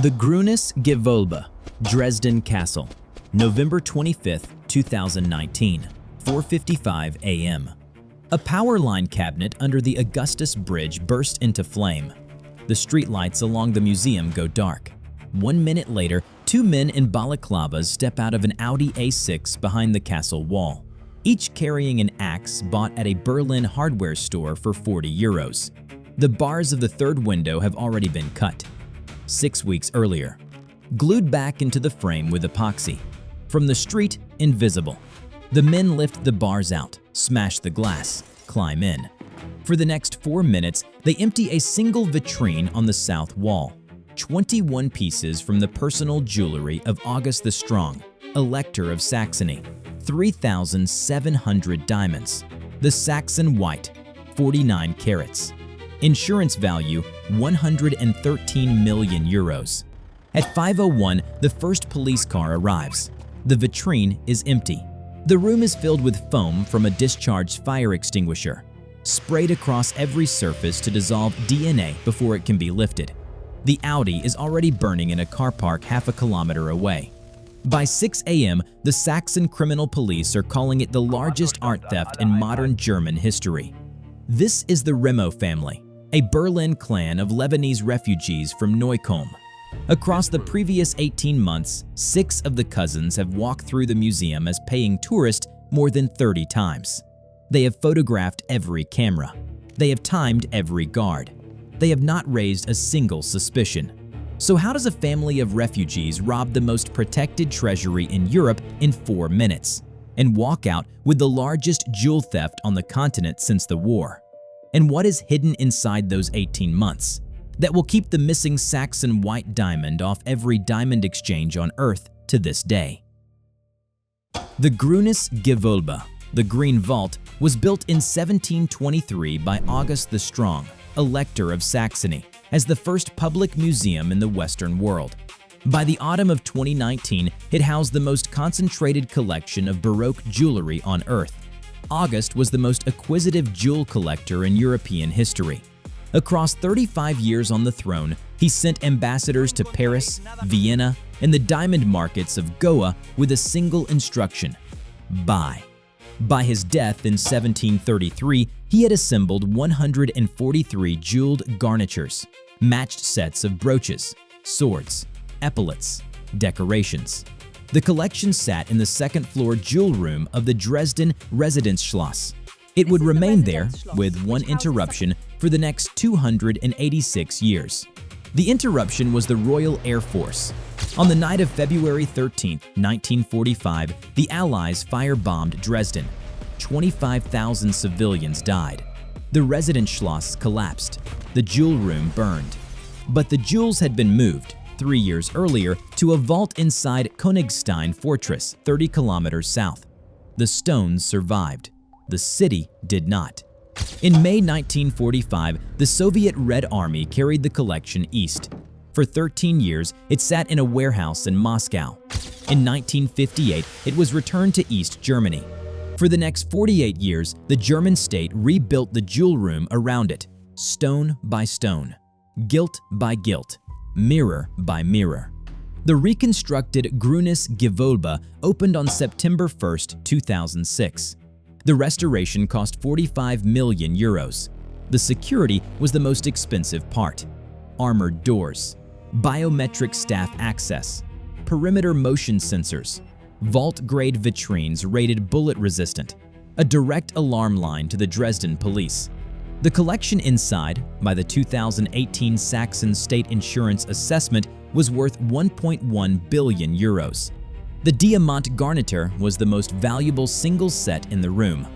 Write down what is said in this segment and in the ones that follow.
The Grünes Gewölbe, Dresden Castle, November 25, 2019, 4:55 a.m. A power line cabinet under the Augustus Bridge burst into flame. The streetlights along the museum go dark. 1 minute later, two men in balaclavas step out of an Audi A6 behind the castle wall, each carrying an axe bought at a Berlin hardware store for 40 euros. The bars of the third window have already been cut 6 weeks earlier, glued back into the frame with epoxy. From the street, invisible. The men lift the bars out, smash the glass, climb in. For the next 4 minutes, they empty a single vitrine on the south wall. 21 pieces from the personal jewelry of August the Strong, Elector of Saxony. 3,700 diamonds. The Saxon White, 49 carats. Insurance value, 113 million euros. At 5:01, the first police car arrives. The vitrine is empty. The room is filled with foam from a discharged fire extinguisher, sprayed across every surface to dissolve DNA before it can be lifted. The Audi is already burning in a car park half a kilometer away. By 6 a.m., the Saxon criminal police are calling it the largest art theft in modern German history. This is the Remo family, a Berlin clan of Lebanese refugees from Neukölln. Across the previous 18 months, 6 of the cousins have walked through the museum as paying tourists more than 30 times. They have photographed every camera. They have timed every guard. They have not raised a single suspicion. So how does a family of refugees rob the most protected treasury in Europe in 4 minutes and walk out with the largest jewel theft on the continent since the war? And what is hidden inside those 18 months that will keep the missing Saxon white diamond off every diamond exchange on Earth to this day? The Grünes Gewölbe, the Green Vault, was built in 1723 by August the Strong, Elector of Saxony, as the first public museum in the Western world. By the autumn of 2019, it housed the most concentrated collection of Baroque jewelry on Earth. August was the most acquisitive jewel collector in European history. Across 35 years on the throne, he sent ambassadors to Paris, Vienna, and the diamond markets of Goa with a single instruction: buy. By his death in 1733, he had assembled 143 jeweled garnitures, matched sets of brooches, swords, epaulets, decorations. The collection sat in the second-floor jewel room of the Dresden Residenzschloss. It would remain there, with one interruption, for the next 286 years. The interruption was the Royal Air Force. On the night of February 13, 1945, the Allies firebombed Dresden. 25,000 civilians died. The Residenzschloss collapsed. The jewel room burned. But the jewels had been moved 3 years earlier to a vault inside Königstein Fortress, 30 kilometers south. The stones survived. The city did not. In May 1945, the Soviet Red Army carried the collection east. For 13 years, it sat in a warehouse in Moscow. In 1958, it was returned to East Germany. For the next 48 years, the German state rebuilt the jewel room around it, stone by stone, gilt by gilt, mirror by mirror. The reconstructed Grünes Gewölbe opened on September 1, 2006. The restoration cost 45 million euros. The security was the most expensive part. Armored doors, biometric staff access, perimeter motion sensors, vault-grade vitrines rated bullet-resistant, a direct alarm line to the Dresden police. The collection inside, by the 2018 Saxon State Insurance Assessment, was worth 1.1 billion euros. The Diamant Garniture was the most valuable single set in the room.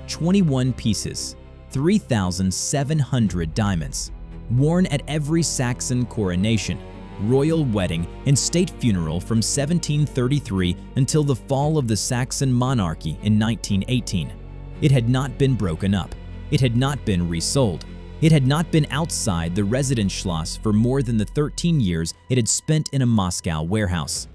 21 pieces, 3,700 diamonds, worn at every Saxon coronation, royal wedding, and state funeral from 1733 until the fall of the Saxon monarchy in 1918. It had not been broken up. It had not been resold. It had not been outside the Residenzschloss for more than the 13 years it had spent in a Moscow warehouse.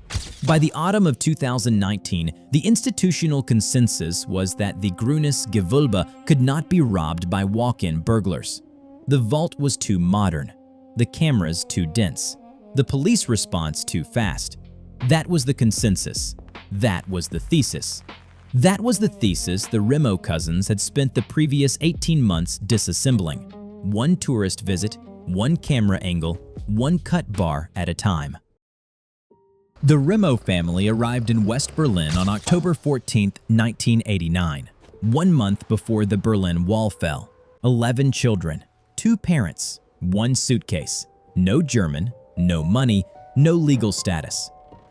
By the autumn of 2019, the institutional consensus was that the Grünes Gewölbe could not be robbed by walk-in burglars. The vault was too modern, the cameras too dense, The police response too fast. That was the consensus. That was the thesis. That was the thesis the Remo cousins had spent the previous 18 months disassembling. One tourist visit, one camera angle, one cut bar at a time. The Remo family arrived in West Berlin on October 14, 1989, 1 month before the Berlin Wall fell. 11 children, 2 parents, 1 suitcase, no German, no money, no legal status.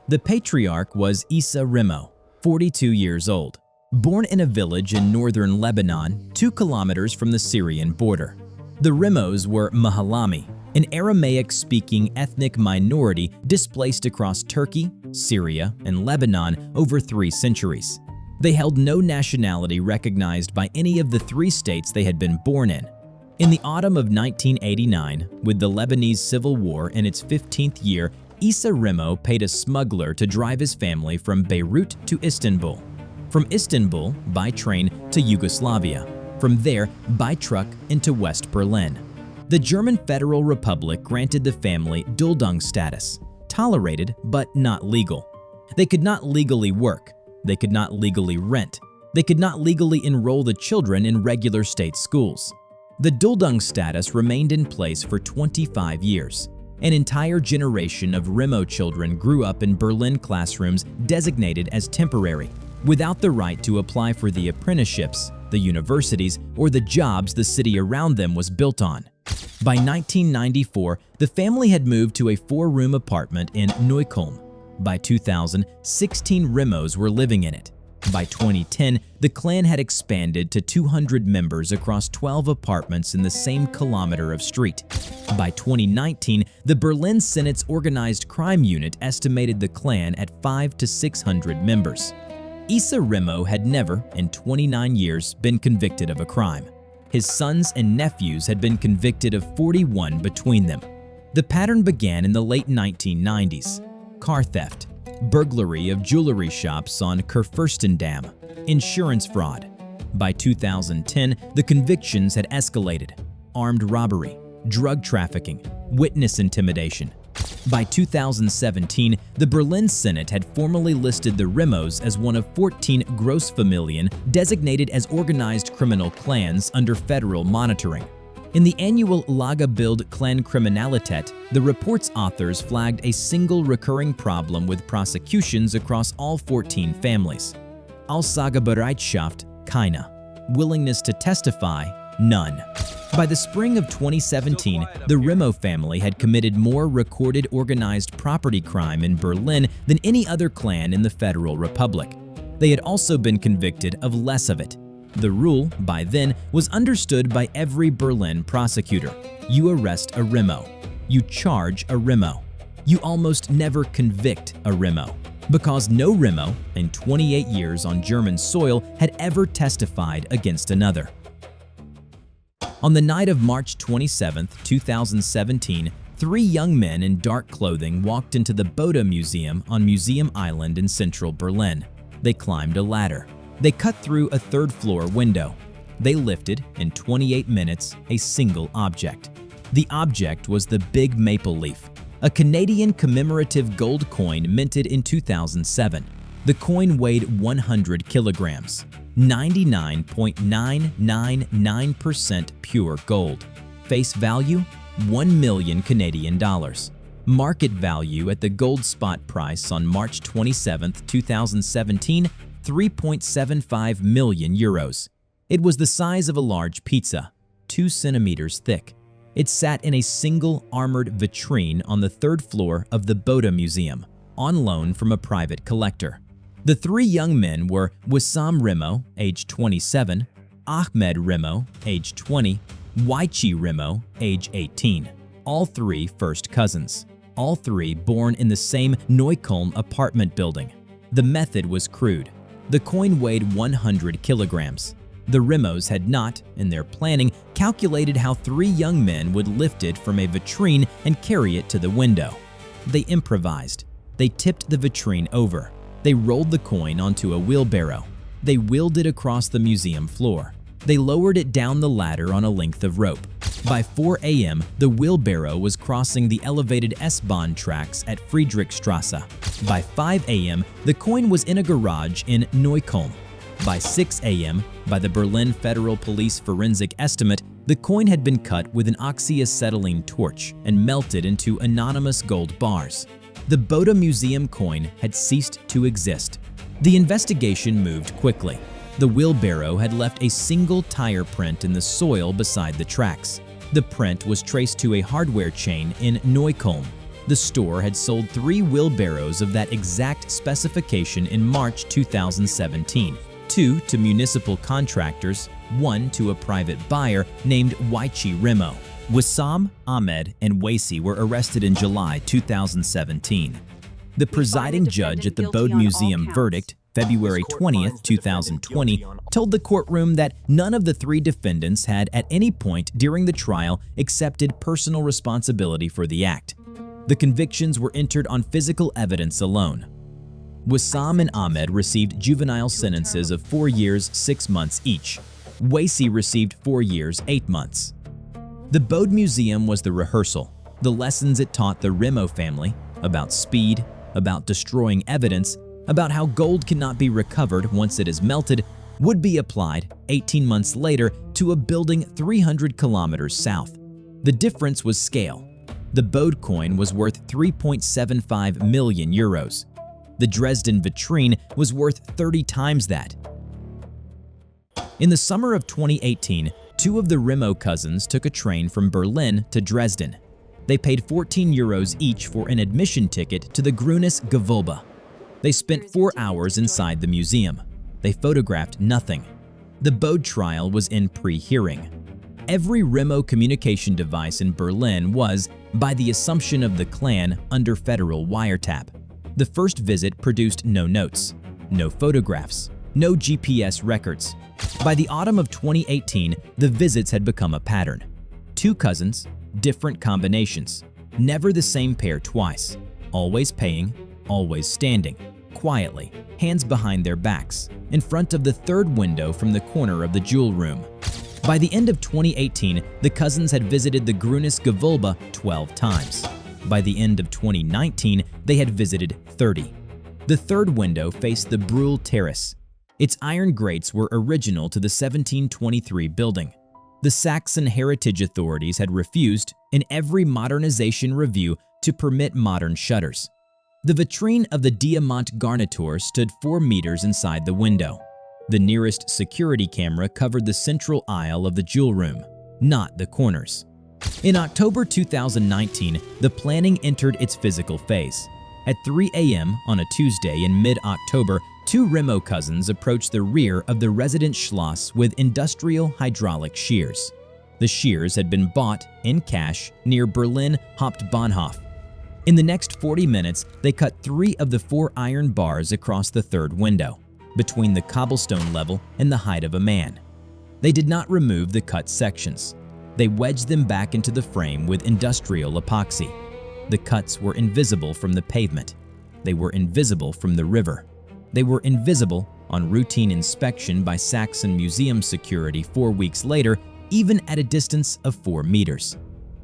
The patriarch was Issa Remo, 42 years old, born in a village in northern Lebanon, 2 kilometers from the Syrian border. The Remos were Mahalami, an Aramaic-speaking ethnic minority displaced across Turkey, Syria, and Lebanon over 3 centuries. They held no nationality recognized by any of the 3 states they had been born in. In the autumn of 1989, with the Lebanese Civil War in its 15th year, Issa Remo paid a smuggler to drive his family from Beirut to Istanbul. From Istanbul, by train to Yugoslavia. From there, by truck into West Berlin. The German Federal Republic granted the family Duldung status, tolerated but not legal. They could not legally work. They could not legally rent. They could not legally enroll the children in regular state schools. The Duldung status remained in place for 25 years. An entire generation of Remo children grew up in Berlin classrooms designated as temporary, without the right to apply for the apprenticeships, the universities, or the jobs the city around them was built on. By 1994, the family had moved to a 4-room apartment in Neukölln. By 2000, 16 Remos were living in it. By 2010, the clan had expanded to 200 members across 12 apartments in the same kilometer of street. By 2019, the Berlin Senate's organized crime unit estimated the clan at 500 to 600 members. Issa Remo had never, in 29 years, been convicted of a crime. His sons and nephews had been convicted of 41 between them. The pattern began in the late 1990s. Car theft, burglary of jewelry shops on Kurfürstendamm, insurance fraud. By 2010, the convictions had escalated. Armed robbery, drug trafficking, witness intimidation. By 2017, the Berlin Senate had formally listed the Remos as one of 14 Großfamilien designated as organized criminal clans under federal monitoring. In the annual Lagebild Clankriminalität, the report's authors flagged a single recurring problem with prosecutions across all 14 families. Aussagebereitschaft, keine. Willingness to testify, none. By the spring of 2017, the Remo family had committed more recorded organized property crime in Berlin than any other clan in the Federal Republic. They had also been convicted of less of it. The rule, by then, was understood by every Berlin prosecutor. You arrest a Remo. You charge a Remo. You almost never convict a Remo, because no Remo, in 28 years on German soil, had ever testified against another. On the night of March 27, 2017, 3 young men in dark clothing walked into the Bode Museum on Museum Island in central Berlin. They climbed a ladder. They cut through a 3rd-floor window. They lifted, in 28 minutes, a single object. The object was the Big Maple Leaf, a Canadian commemorative gold coin minted in 2007. The coin weighed 100 kilograms, 99.999% pure gold. Face value, 1 million Canadian dollars. Market value at the gold spot price on March 27, 2017, 3.75 million euros. It was the size of a large pizza, 2 centimeters thick. It sat in a single armored vitrine on the 3rd floor of the Bode Museum, on loan from a private collector. The 3 young men were Wissam Remo, age 27, Ahmed Remo, age 20, Weichi Remo, age 18. All 3 first cousins. All 3 born in the same Neukölln apartment building. The method was crude. The coin weighed 100 kilograms. The Remos had not, in their planning, calculated how 3 young men would lift it from a vitrine and carry it to the window. They improvised. They tipped the vitrine over. They rolled the coin onto a wheelbarrow. They wheeled it across the museum floor. They lowered it down the ladder on a length of rope. By 4 a.m., the wheelbarrow was crossing the elevated S-Bahn tracks at Friedrichstrasse. By 5 a.m., the coin was in a garage in Neukölln. By 6 a.m., by the Berlin Federal Police forensic estimate, the coin had been cut with an oxyacetylene torch and melted into anonymous gold bars. The Bode Museum coin had ceased to exist. The investigation moved quickly. The wheelbarrow had left a single tire print in the soil beside the tracks. The print was traced to a hardware chain in Neukölln. The store had sold 3 wheelbarrows of that exact specification in March 2017, 2 to municipal contractors, 1 to a private buyer named Weichi Remo. Wissam, Ahmed, and Waisi were arrested in July 2017. The presiding judge at the Bode Museum verdict, February 20, 2020, told the courtroom that none of the 3 defendants had at any point during the trial accepted personal responsibility for the act. The convictions were entered on physical evidence alone. Wissam and Ahmed received juvenile sentences of 4 years, 6 months each. Waisi received 4 years, 8 months. The Bode Museum was the rehearsal. The lessons it taught the Remo family about speed, about destroying evidence, about how gold cannot be recovered once it is melted, would be applied 18 months later to a building 300 kilometers south. The difference was scale. The Bode coin was worth 3.75 million euros. The Dresden vitrine was worth 30 times that. In the summer of 2018, 2 of the Remo cousins took a train from Berlin to Dresden. They paid 14 euros each for an admission ticket to the Grünes Gewölbe. They spent 4 hours inside the museum. They photographed nothing. The Bode trial was in pre-hearing. Every Remo communication device in Berlin was, by the assumption of the clan, under federal wiretap. The first visit produced no notes, no photographs, no GPS records. By the autumn of 2018, the visits had become a pattern. 2 cousins, different combinations, never the same pair twice, always paying, always standing, quietly, hands behind their backs, in front of the 3rd window from the corner of the jewel room. By the end of 2018, the cousins had visited the Grünes Gewölbe 12 times. By the end of 2019, they had visited 30. The 3rd window faced the Brühl Terrace. Its iron grates were original to the 1723 building. The Saxon heritage authorities had refused, in every modernization review, to permit modern shutters. The vitrine of the Diamant Garniture stood 4 meters inside the window. The nearest security camera covered the central aisle of the jewel room, not the corners. In October 2019, the planning entered its physical phase. At 3 a.m. on a Tuesday in mid-October, 2 Remo cousins approached the rear of the residence Schloss with industrial hydraulic shears. The shears had been bought, in cash, near Berlin Hauptbahnhof. In the next 40 minutes, they cut 3 of the 4 iron bars across the 3rd window, between the cobblestone level and the height of a man. They did not remove the cut sections. They wedged them back into the frame with industrial epoxy. The cuts were invisible from the pavement. They were invisible from the river. They were invisible on routine inspection by Saxon Museum security 4 weeks later, even at a distance of 4 meters.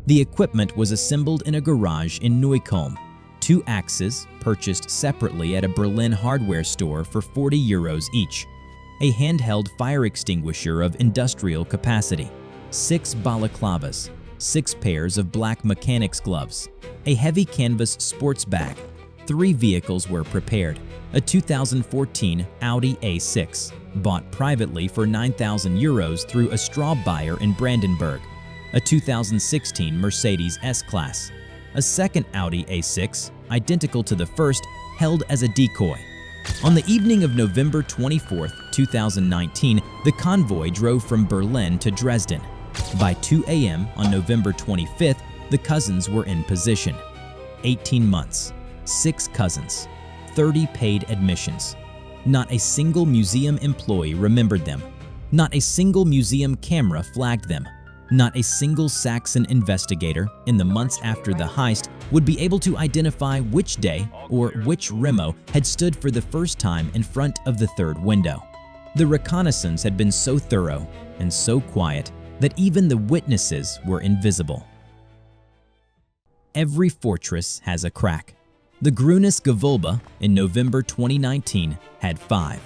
The equipment was assembled in a garage in Neukölln. 2 axes, purchased separately at a Berlin hardware store for 40 euros each. A handheld fire extinguisher of industrial capacity. 6 balaclavas. 6 pairs of black mechanics gloves. A heavy canvas sports bag. 3 vehicles were prepared. A 2014 Audi A6, bought privately for 9,000 euros through a straw buyer in Brandenburg. A 2016 Mercedes S-Class. A second Audi A6, identical to the first, held as a decoy. On the evening of November 24, 2019, the convoy drove from Berlin to Dresden. By 2 a.m. on November 25th, the cousins were in position. 18 months, 6 cousins, 30 paid admissions. Not a single museum employee remembered them. Not a single museum camera flagged them. Not a single Saxon investigator in the months after the heist would be able to identify which day or which Remo had stood for the first time in front of the 3rd window. The reconnaissance had been so thorough and so quiet that even the witnesses were invisible. Every fortress has a crack. The Grünes Gewölbe in November 2019 had 5.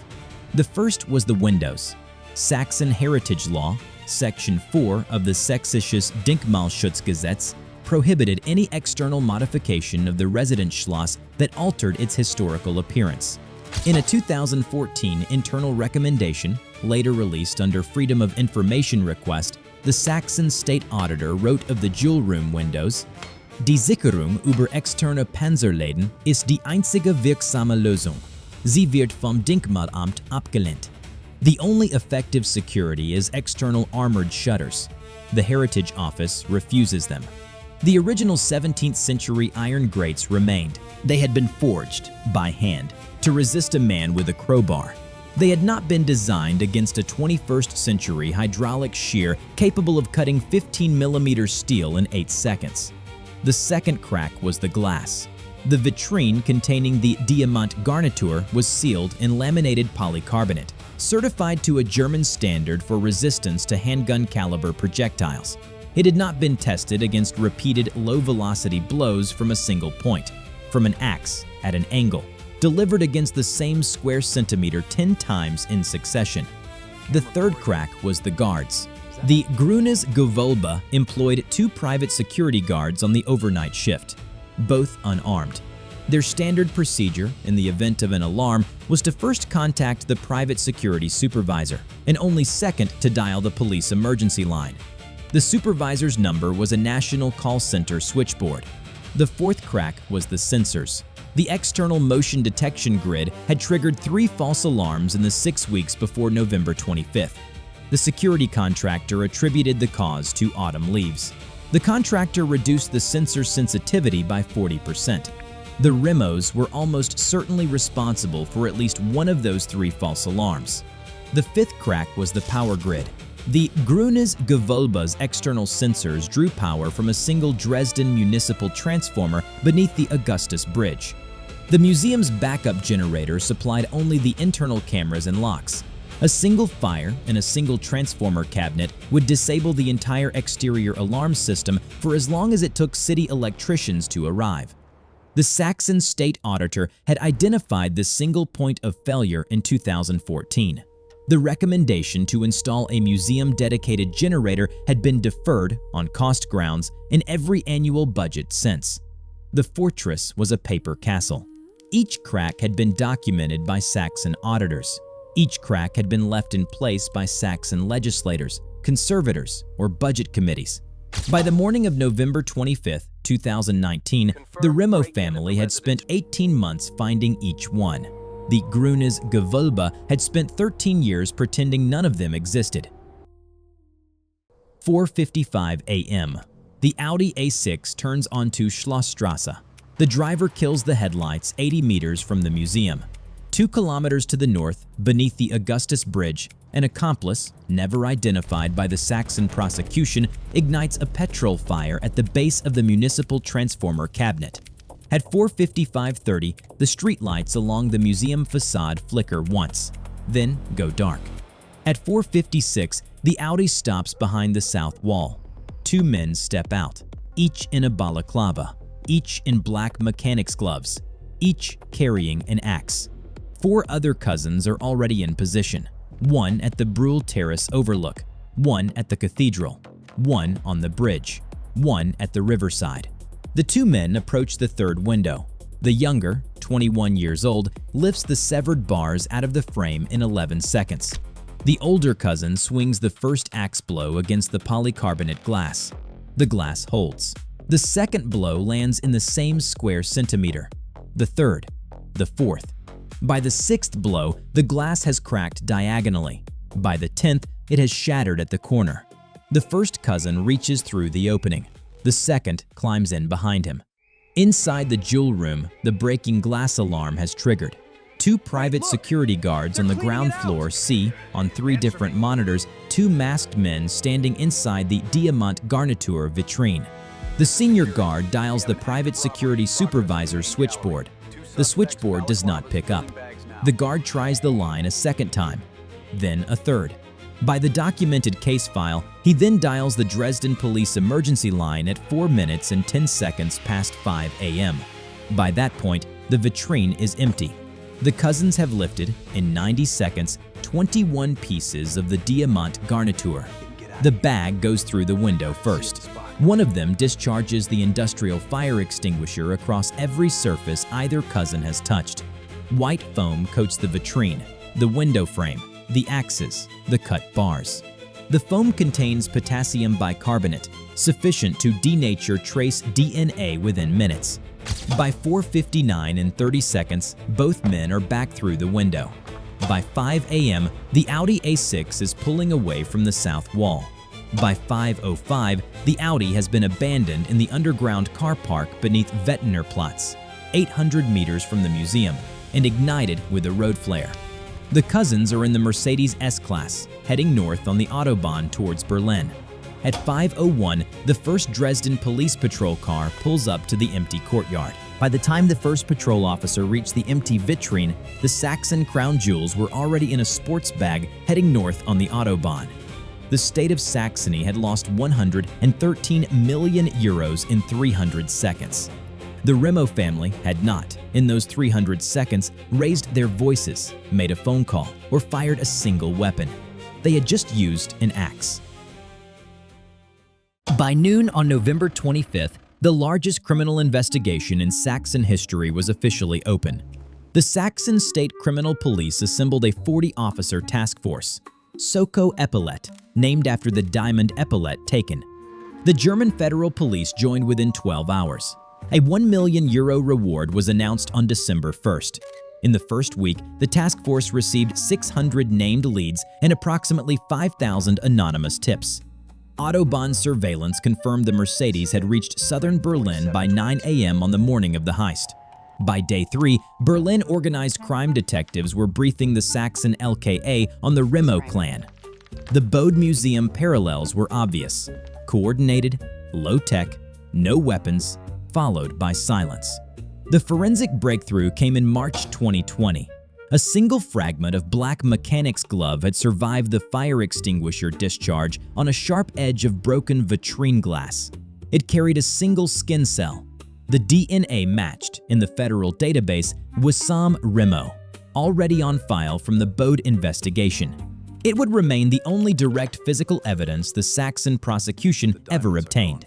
The first was the windows. Saxon heritage law, Section 4 of the Sächsisches Denkmalschutzgesetz, prohibited any external modification of the Residenzschloss that altered its historical appearance. In a 2014 internal recommendation, later released under Freedom of Information request, the Saxon state auditor wrote of the jewel room windows, "Die Sicherung über externe Panzerläden ist die einzige wirksame Lösung. Sie wird vom Denkmalamt abgelehnt." The only effective security is external armored shutters. The Heritage Office refuses them. The original 17th century iron grates remained. They had been forged by hand to resist a man with a crowbar. They had not been designed against a 21st century hydraulic shear capable of cutting 15mm steel in 8 seconds. The second crack was the glass. The vitrine containing the Diamant garniture was sealed in laminated polycarbonate, certified to a German standard for resistance to handgun caliber projectiles. It had not been tested against repeated low-velocity blows from a single point, from an axe at an angle, delivered against the same square centimeter 10 times in succession. The third crack was the guards. The Grünes Gewölbe employed 2 private security guards on the overnight shift, both unarmed. Their standard procedure in the event of an alarm was to first contact the private security supervisor and only second to dial the police emergency line. The supervisor's number was a national call center switchboard. The fourth crack was the sensors. The external motion detection grid had triggered 3 false alarms in the 6 weeks before November 25th. The security contractor attributed the cause to autumn leaves. The contractor reduced the sensor sensitivity by 40%. The Remos were almost certainly responsible for at least one of those 3 false alarms. The fifth crack was the power grid. The Grünes Gewölbe's external sensors drew power from a single Dresden municipal transformer beneath the Augustus Bridge. The museum's backup generator supplied only the internal cameras and locks. A single fire in a single transformer cabinet would disable the entire exterior alarm system for as long as it took city electricians to arrive. The Saxon state auditor had identified this single point of failure in 2014. The recommendation to install a museum-dedicated generator had been deferred on cost grounds in every annual budget since. The fortress was a paper castle. Each crack had been documented by Saxon auditors. Each crack had been left in place by Saxon legislators, conservators, or budget committees. By the morning of November 25, 2019, the Remo family had spent 18 months finding each one. The Grünes Gewölbe had spent 13 years pretending none of them existed. 4:55 a.m. The Audi A6 turns onto Schlossstrasse. The driver kills the headlights 80 meters from the museum. 2 kilometers to the north, beneath the Augustus Bridge, an accomplice, never identified by the Saxon prosecution, ignites a petrol fire at the base of the municipal transformer cabinet. At 4:55:30, the streetlights along the museum facade flicker once, then go dark. At 4:56, the Audi stops behind the south wall. 2 men step out, each in a balaclava, each in black mechanics gloves, each carrying an axe. 4 other cousins are already in position, 1 at the Brühl Terrace overlook, 1 at the cathedral, 1 on the bridge, 1 at the riverside. The 2 men approach the third window. The younger, 21 years old, lifts the severed bars out of the frame in 11 seconds. The older cousin swings the first axe blow against the polycarbonate glass. The glass holds. The second blow lands in the same square centimeter. The third, the fourth. By the 6th blow, the glass has cracked diagonally. By the 10th, it has shattered at the corner. The first cousin reaches through the opening. The second climbs in behind him. Inside the jewel room, the breaking glass alarm has triggered. 2 private security guards on the ground floor see, on 3 different monitors, 2 masked men standing inside the Diamant garniture vitrine. The senior guard dials the private security supervisor's switchboard. The switchboard does not pick up. The guard tries the line a second time. then a third. By the documented case file, he then dials the Dresden police emergency line at 4 minutes and 10 seconds past 5 a.m. By that point, the vitrine is empty. The cousins have lifted, in 90 seconds, 21 pieces of the diamant garniture. The bag goes through the window first. One of them discharges the industrial fire extinguisher across every surface either cousin has touched. White foam coats the vitrine, the window frame, the axes, the cut bars. The foam contains potassium bicarbonate, sufficient to denature trace DNA within minutes. By 4:59 and 30 seconds, both men are back through the window. By 5 a.m., the Audi A6 is pulling away from the south wall. By 5:05, the Audi has been abandoned in the underground car park beneath Wettnerplatz, 800 meters from the museum, and ignited with a road flare. The cousins are in the Mercedes S-Class, heading north on the Autobahn towards Berlin. At 5:01, the first Dresden police patrol car pulls up to the empty courtyard. By the time the first patrol officer reached the empty vitrine, the Saxon crown jewels were already in a sports bag heading north on the Autobahn. The state of Saxony had lost 113 million euros in 300 seconds. The Remo family had not, in those 300 seconds, raised their voices, made a phone call, or fired a single weapon. They had just used an axe. By noon on November 25th, the largest criminal investigation in Saxon history was officially open. The Saxon State Criminal Police assembled a 40-officer task force, Soko Epaulet, named after the diamond epaulet taken. The German federal police joined within 12 hours. A €1 million reward was announced on December 1st. In the first week, the task force received 600 named leads and approximately 5,000 anonymous tips. Autobahn surveillance confirmed the Mercedes had reached southern Berlin by 9 a.m. on the morning of the heist. By day 3, Berlin organized crime detectives were briefing the Saxon LKA on the Remo clan. The Bode Museum parallels were obvious: coordinated, low-tech, no weapons, followed by silence. The forensic breakthrough came in March 2020. A single fragment of black mechanic's glove had survived the fire extinguisher discharge on a sharp edge of broken vitrine glass. It carried a single skin cell. The DNA matched, in the federal database, Wissam Remo, already on file from the Bode investigation. It would remain the only direct physical evidence the Saxon prosecution ever obtained.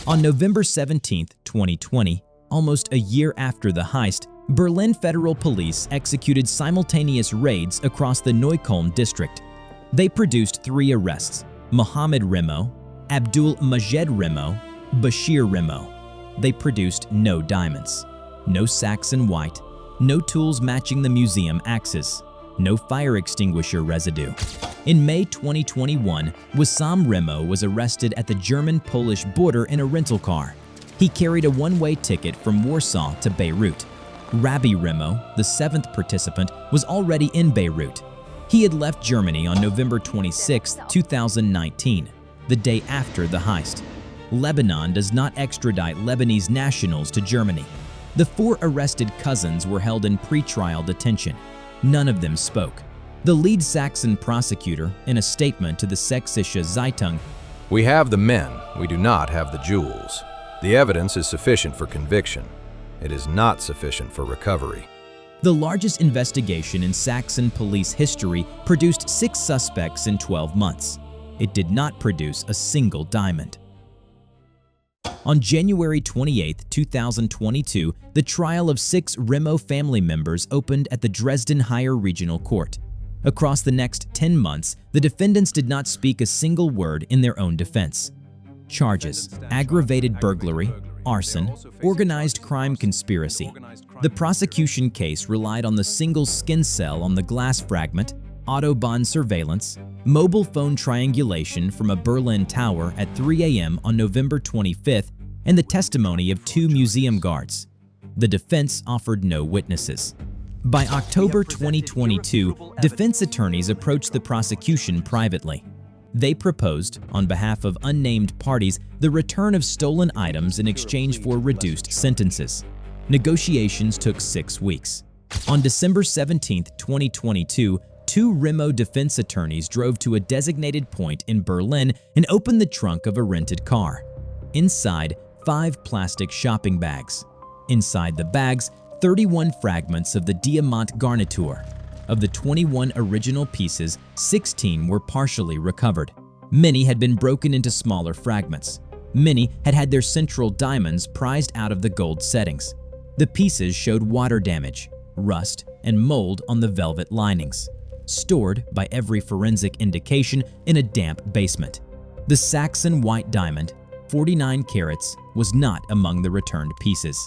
On November 17, 2020, almost a year after the heist, Berlin Federal Police executed simultaneous raids across the Neukölln district. They produced 3 arrests: Mohammed Remo, Abdul Majed Remo, Bashir Remo. They produced no diamonds, no Saxon white, no tools matching the museum axes, no fire extinguisher residue. In May 2021, Wissam Remo was arrested at the German-Polish border in a rental car. He carried a one-way ticket from Warsaw to Beirut. Rabbi Remo, the 7th participant, was already in Beirut. He had left Germany on November 26, 2019, the day after the heist. Lebanon does not extradite Lebanese nationals to Germany. The 4 arrested cousins were held in pretrial detention. None of them spoke. The lead Saxon prosecutor, in a statement to the Sächsische Zeitung, "We have the men, we do not have the jewels. The evidence is sufficient for conviction. It is not sufficient for recovery." The largest investigation in Saxon police history produced 6 suspects in 12 months. It did not produce a single diamond. On January 28, 2022, the trial of 6 Remo family members opened at the Dresden Higher Regional Court. Across the next 10 months, the defendants did not speak a single word in their own defense. Charges: aggravated burglary, arson, organized crime conspiracy. The prosecution case relied on the single skin cell on the glass fragment, Autobahn surveillance, mobile phone triangulation from a Berlin tower at 3 a.m. on November 25th, and the testimony of 2 museum guards. The defense offered no witnesses. By October 2022, defense attorneys approached the prosecution privately. They proposed, on behalf of unnamed parties, the return of stolen items in exchange for reduced sentences. Negotiations took 6 weeks. On December 17, 2022, 2 Remo defense attorneys drove to a designated point in Berlin and opened the trunk of a rented car. Inside, 5 plastic shopping bags. Inside the bags, 31 fragments of the diamant garniture. Of the 21 original pieces, 16 were partially recovered. Many had been broken into smaller fragments. Many had had their central diamonds prized out of the gold settings. The pieces showed water damage, rust, and mold on the velvet linings, stored by every forensic indication in a damp basement. The Saxon white diamond, 49 carats, was not among the returned pieces.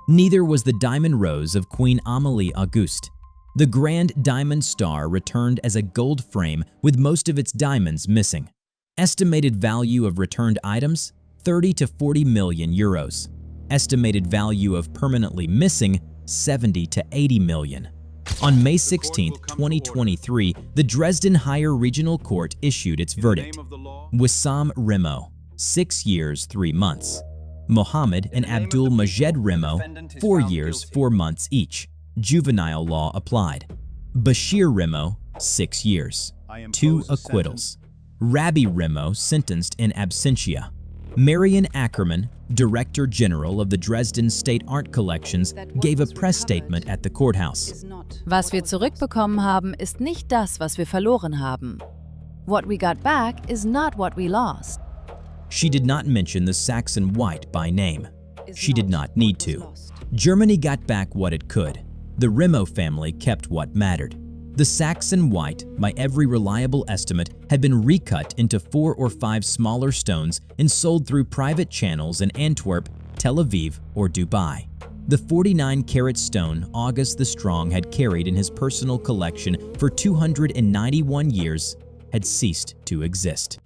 Neither was the diamond rose of Queen Amalie Auguste. The grand diamond star returned as a gold frame with most of its diamonds missing. Estimated value of returned items, 30 to 40 million euros. Estimated value of permanently missing, 70 to 80 million. On May 16, 2023, the Dresden Higher Regional Court issued its verdict. Wissam Remo, 6 years, 3 months. Mohammed and Abdul Majed Remo, 4 years, 4 months each. Juvenile law applied. Bashir Remo, 6 years. 2 acquittals. Rabbi Remo sentenced in absentia. Marian Ackerman, Director General of the Dresden State Art Collections, gave a press statement at the courthouse. Was wir zurückbekommen haben, ist nicht das, was wir verloren haben. What we got back is not what we lost. She did not mention the Saxon white by name. She did not need to. Germany got back what it could. The Remo family kept what mattered. The Saxon white, by every reliable estimate, had been recut into 4 or 5 smaller stones and sold through private channels in Antwerp, Tel Aviv, or Dubai. The 49-carat stone August the Strong had carried in his personal collection for 291 years had ceased to exist.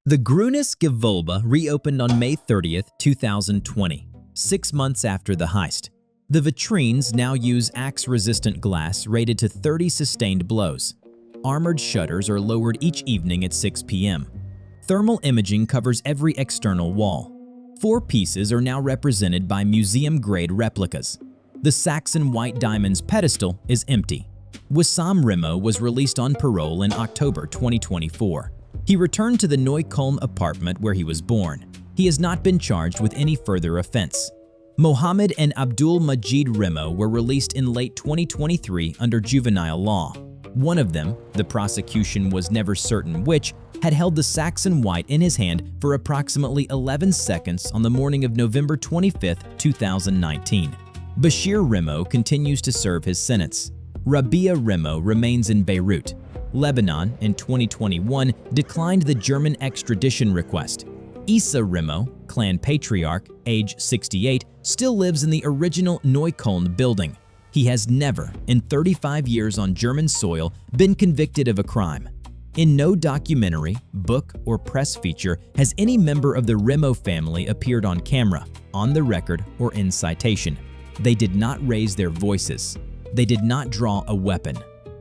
The Grünes Gewölbe reopened on May 30, 2020, 6 months after the heist. The vitrines now use axe-resistant glass rated to 30 sustained blows. Armored shutters are lowered each evening at 6 p.m. Thermal imaging covers every external wall. 4 pieces are now represented by museum-grade replicas. The Saxon white diamond's pedestal is empty. Wissam Remo was released on parole in October 2024. He returned to the Neukölln apartment where he was born. He has not been charged with any further offense. Mohammed and Abdul Majid Remo were released in late 2023 under juvenile law. One of them, the prosecution was never certain which, had held the Saxon white in his hand for approximately 11 seconds on the morning of November 25, 2019. Bashir Remo continues to serve his sentence. Rabia Remo remains in Beirut. Lebanon, in 2021, declined the German extradition request. Issa Remo, clan patriarch, age 68, still lives in the original Neukölln building. He has never, in 35 years on German soil, been convicted of a crime. In no documentary, book, or press feature has any member of the Remo family appeared on camera, on the record, or in citation. They did not raise their voices. They did not draw a weapon.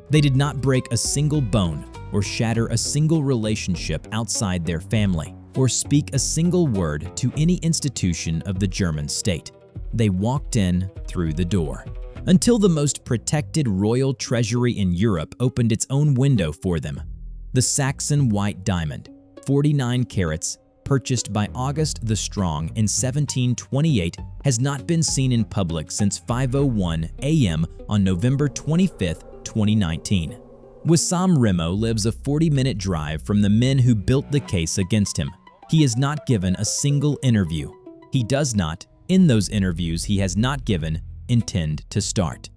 They did not break a single bone or shatter a single relationship outside their family, or speak a single word to any institution of the German state. They walked in through the door. Until the most protected royal treasury in Europe opened its own window for them. The Saxon white diamond, 49 carats, purchased by August the Strong in 1728, has not been seen in public since 5:01 a.m. on November 25, 2019. Wissam Remo lives a 40-minute drive from the men who built the case against him. He has not given a single interview. He does not, in those interviews he has not given, intend to start.